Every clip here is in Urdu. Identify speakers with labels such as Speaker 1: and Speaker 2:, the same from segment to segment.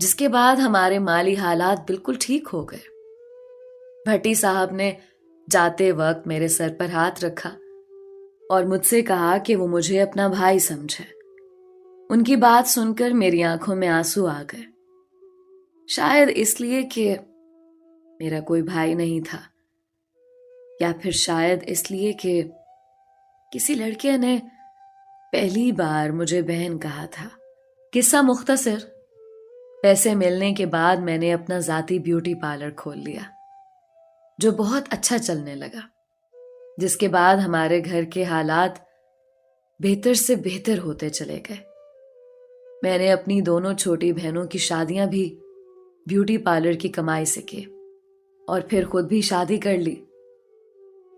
Speaker 1: جس کے بعد ہمارے مالی حالات بالکل ٹھیک ہو گئے۔ بھٹی صاحب نے جاتے وقت میرے سر پر ہاتھ رکھا اور مجھ سے کہا کہ وہ مجھے اپنا بھائی سمجھے۔ ان کی بات سن کر میری آنکھوں میں آنسو آ گئے، شاید اس لیے کہ میرا کوئی بھائی نہیں تھا، یا پھر شاید اس لیے کہ کسی لڑکے نے پہلی بار مجھے بہن کہا تھا۔ قصہ مختصر، پیسے ملنے کے بعد میں نے اپنا ذاتی بیوٹی پارلر کھول لیا، جو بہت اچھا چلنے لگا، جس کے بعد ہمارے گھر کے حالات بہتر سے بہتر ہوتے چلے گئے۔ میں نے اپنی دونوں چھوٹی بہنوں کی شادیاں بھی بیوٹی پارلر کی کمائی سے کی اور پھر خود بھی شادی کر لی۔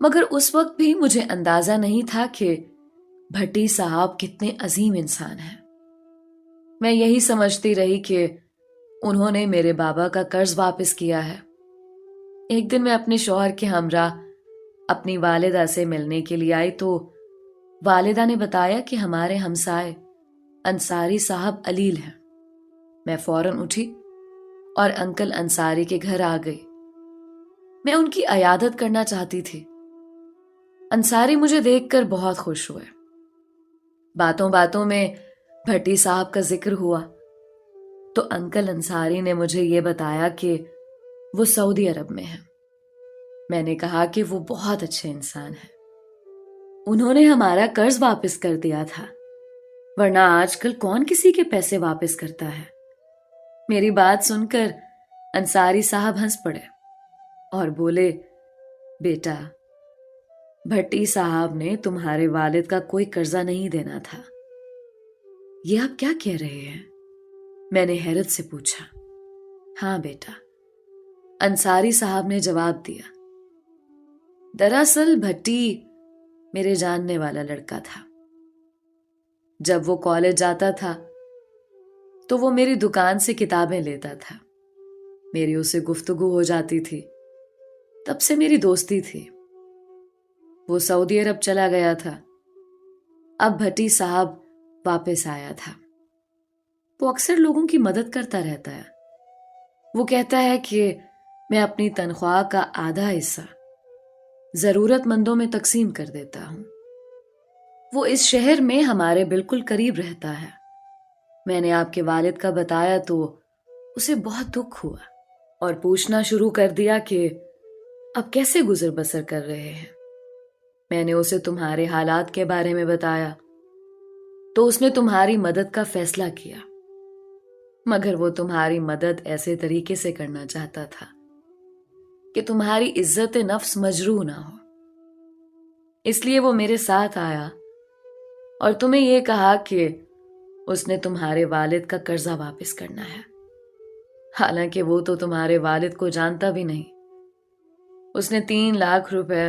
Speaker 1: مگر اس وقت بھی مجھے اندازہ نہیں تھا کہ بھٹی صاحب کتنے عظیم انسان ہیں۔ میں یہی سمجھتی رہی کہ انہوں نے میرے بابا کا قرض واپس کیا ہے۔ ایک دن میں اپنے شوہر کے ہمراہ اپنی والدہ سے ملنے کے لیے آئی تو والدہ نے بتایا کہ ہمارے ہمسائے انصاری صاحب علیل ہیں۔ میں فوراً اٹھی اور انکل انصاری کے گھر آ گئی۔ میں ان کی عیادت کرنا چاہتی تھی۔ انصاری مجھے دیکھ کر بہت خوش ہوئے۔ باتوں باتوں میں بھٹی صاحب کا ذکر ہوا تو انکل انصاری نے مجھے یہ بتایا کہ وہ سعودی عرب میں ہیں۔ میں نے کہا کہ وہ بہت اچھے انسان ہیں، انہوں نے ہمارا قرض واپس کر دیا تھا، ورنہ آج کل کون کسی کے پیسے واپس کرتا ہے۔ میری بات سن کر انصاری صاحب ہنس پڑے اور بولے، بیٹا، بھٹی صاحب نے تمہارے والد کا کوئی قرضہ نہیں دینا تھا۔ یہ آپ کیا کہہ رہے ہیں؟ میں نے حیرت سے پوچھا۔ ہاں بیٹا، انصاری صاحب نے جواب دیا، دراصل بھٹی میرے جاننے والا لڑکا تھا۔ جب وہ کالج جاتا تھا تو وہ میری دکان سے کتابیں لیتا تھا، میری اسے گفتگو ہو جاتی تھی، تب سے میری دوستی تھی۔ وہ سعودی عرب چلا گیا تھا، اب بھٹی صاحب واپس آیا تھا۔ وہ اکثر لوگوں کی مدد کرتا رہتا ہے۔ وہ کہتا ہے کہ میں اپنی تنخواہ کا آدھا حصہ ضرورت مندوں میں تقسیم کر دیتا ہوں۔ وہ اس شہر میں ہمارے بالکل قریب رہتا ہے۔ میں نے آپ کے والد کا بتایا تو اسے بہت دکھ ہوا اور پوچھنا شروع کر دیا کہ اب کیسے گزر بسر کر رہے ہیں۔ میں نے اسے تمہارے حالات کے بارے میں بتایا تو اس نے تمہاری مدد کا فیصلہ کیا، مگر وہ تمہاری مدد ایسے طریقے سے کرنا چاہتا تھا کہ تمہاری عزت نفس مجروح نہ ہو۔ اس لیے وہ میرے ساتھ آیا اور تمہیں یہ کہا کہ اس نے تمہارے والد کا قرضہ واپس کرنا ہے، حالانکہ وہ تو تمہارے والد کو جانتا بھی نہیں۔ اس نے 3 لاکھ روپے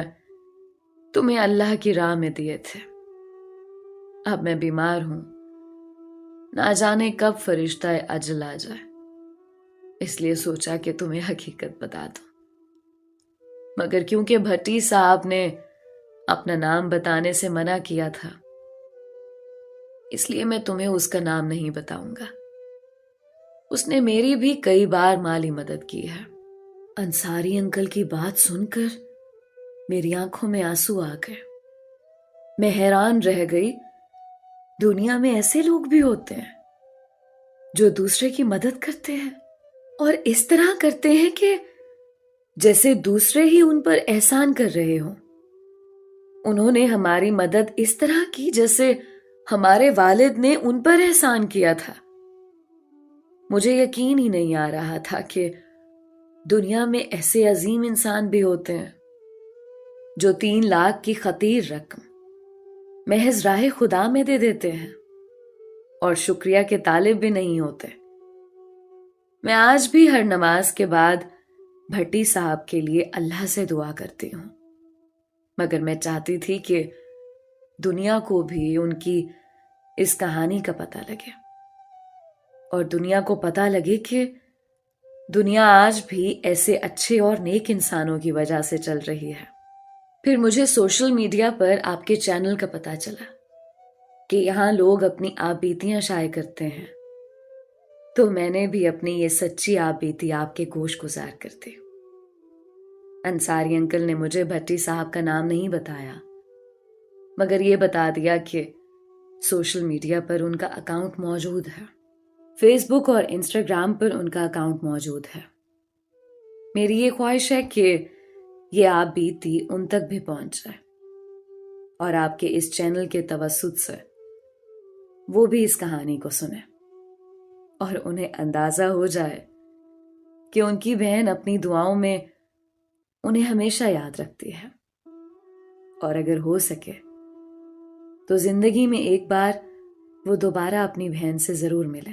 Speaker 1: تمہیں اللہ کی راہ میں دیے تھے۔ اب میں بیمار ہوں، نہ جانے کب فرشتہ اجل آ جائے، اس لیے سوچا کہ تمہیں حقیقت بتا دوں، مگر کیونکہ بھٹی صاحب نے اپنا نام بتانے سے منع کیا تھا، اس لیے میں تمہیں اس کا نام نہیں بتاؤں گا۔ اس نے میری بھی کئی بار مالی مدد کی ہے۔ انصاری انکل کی بات سن کر میری آنکھوں میں آنسو آ گئے۔ میں حیران رہ گئی، دنیا میں ایسے لوگ بھی ہوتے ہیں جو دوسرے کی مدد کرتے ہیں اور اس طرح کرتے ہیں کہ جیسے دوسرے ہی ان پر احسان کر رہے ہوں۔ انہوں نے ہماری مدد اس طرح کی جیسے ہمارے والد نے ان پر احسان کیا تھا۔ مجھے یقین ہی نہیں آ رہا تھا کہ دنیا میں ایسے عظیم انسان بھی ہوتے ہیں جو 3 لاکھ کی خطیر رقم محض راہ خدا میں دے دیتے ہیں اور شکریہ کے طالب بھی نہیں ہوتے۔ میں آج بھی ہر نماز کے بعد بھٹی صاحب کے لیے اللہ سے دعا کرتی ہوں، مگر میں چاہتی تھی کہ دنیا کو بھی ان کی اس کہانی کا پتہ لگے اور دنیا کو پتہ لگے کہ دنیا آج بھی ایسے اچھے اور نیک انسانوں کی وجہ سے چل رہی ہے۔ پھر مجھے سوشل میڈیا پر آپ کے چینل کا پتہ چلا کہ یہاں لوگ اپنی آپ بیتیاں شائع کرتے ہیں، تو میں نے بھی اپنی یہ سچی آپ بیتی آپ کے گوش گزار کر دی۔ انصاری انکل نے مجھے بھٹی صاحب کا نام نہیں بتایا، مگر یہ بتا دیا کہ سوشل میڈیا پر ان کا اکاؤنٹ موجود ہے، فیس بک اور انسٹاگرام پر ان کا اکاؤنٹ موجود ہے۔ میری یہ خواہش ہے کہ یہ آپ بیتی ان تک بھی پہنچ جائے اور آپ کے اس چینل کے توسط سے وہ بھی اس کہانی کو سنیں اور انہیں اندازہ ہو جائے کہ ان کی بہن اپنی دعاؤں میں انہیں ہمیشہ یاد رکھتی ہے، اور اگر ہو سکے تو زندگی میں ایک بار وہ دوبارہ اپنی بہن سے ضرور ملے،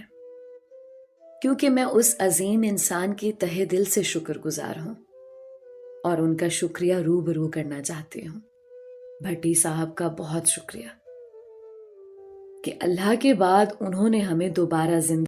Speaker 1: کیونکہ میں اس عظیم انسان کی تہہ دل سے شکر گزار ہوں اور ان کا شکریہ روبرو کرنا چاہتی ہوں۔ بھٹی صاحب کا بہت شکریہ کہ اللہ کے بعد انہوں نے ہمیں دوبارہ زندگی